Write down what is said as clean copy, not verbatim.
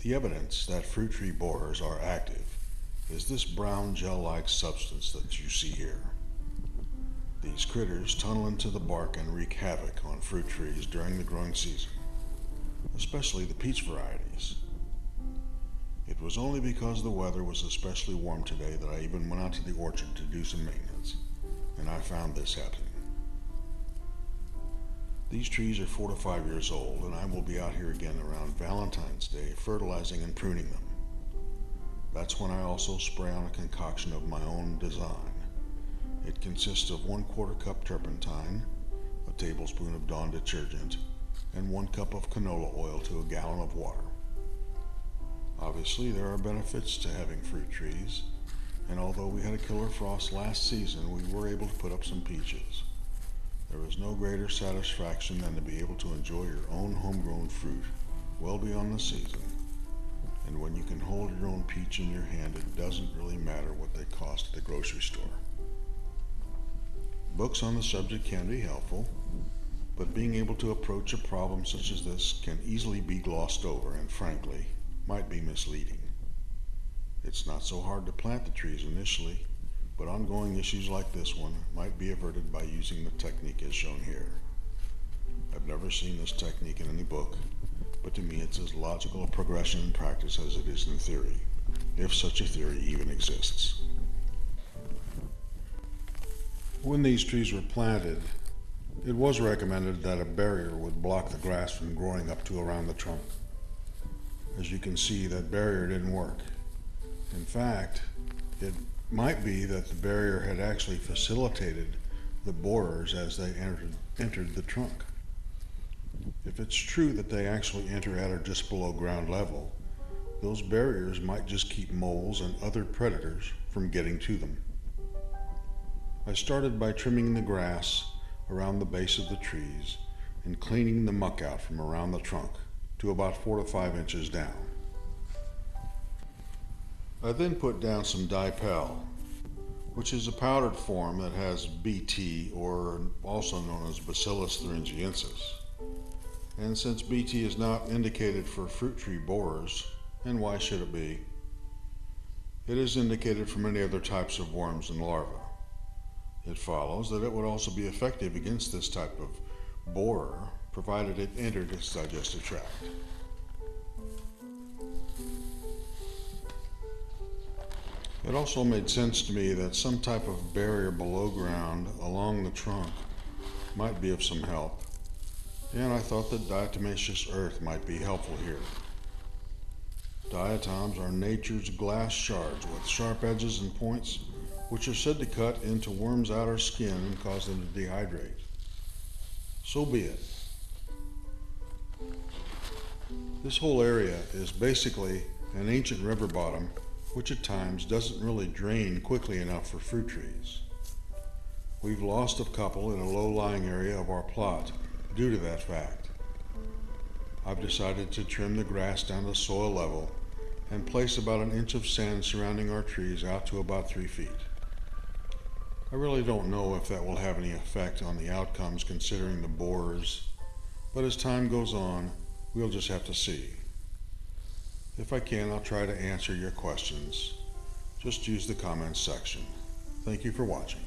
The evidence that fruit tree borers are active is this brown gel-like substance that you see here. These critters tunnel into the bark and wreak havoc on fruit trees during the growing season, especially the peach varieties. It was only because the weather was especially warm today that I even went out to the orchard to do some maintenance, and I found this happening. These trees are 4 to 5 years old, and I will be out here again around Valentine's Day fertilizing and pruning them. That's when I also spray on a concoction of my own design. It consists of 1/4 cup turpentine, a tablespoon of Dawn detergent, and 1 cup of canola oil to a gallon of water. Obviously, there are benefits to having fruit trees, and although we had a killer frost last season, we were able to put up some peaches. There is no greater satisfaction than to be able to enjoy your own homegrown fruit well beyond the season. And when you can hold your own peach in your hand, it doesn't really matter what they cost at the grocery store. Books on the subject can be helpful, but being able to approach a problem such as this can easily be glossed over and, frankly, might be misleading. It's not so hard to plant the trees initially, but ongoing issues like this one might be averted by using the technique as shown here. I've never seen this technique in any book, but to me it's as logical a progression in practice as it is in theory, if such a theory even exists. When these trees were planted, it was recommended that a barrier would block the grass from growing up to around the trunk. As you can see, that barrier didn't work. In fact, it might be that the barrier had actually facilitated the borers as they entered the trunk. If it's true that they actually enter at or just below ground level, those barriers might just keep moles and other predators from getting to them. I started by trimming the grass around the base of the trees and cleaning the muck out from around the trunk to about 4 to 5 inches down. I then put down some Dipel, which is a powdered form that has Bt, or also known as Bacillus thuringiensis. And since Bt is not indicated for fruit tree borers, and why should it be? It is indicated for many other types of worms and larvae. It follows that it would also be effective against this type of borer, provided it entered its digestive tract. It also made sense to me that some type of barrier below ground along the trunk might be of some help, and I thought that diatomaceous earth might be helpful here. Diatoms are nature's glass shards with sharp edges and points, which are said to cut into worms' outer skin and cause them to dehydrate. So be it. This whole area is basically an ancient river bottom, which at times doesn't really drain quickly enough for fruit trees. We've lost a couple in a low-lying area of our plot due to that fact. I've decided to trim the grass down to soil level and place about 1 inch of sand surrounding our trees out to about 3 feet. I really don't know if that will have any effect on the outcomes considering the borers, but as time goes on, we'll just have to see. If I can, I'll try to answer your questions. Just use the comments section. Thank you for watching.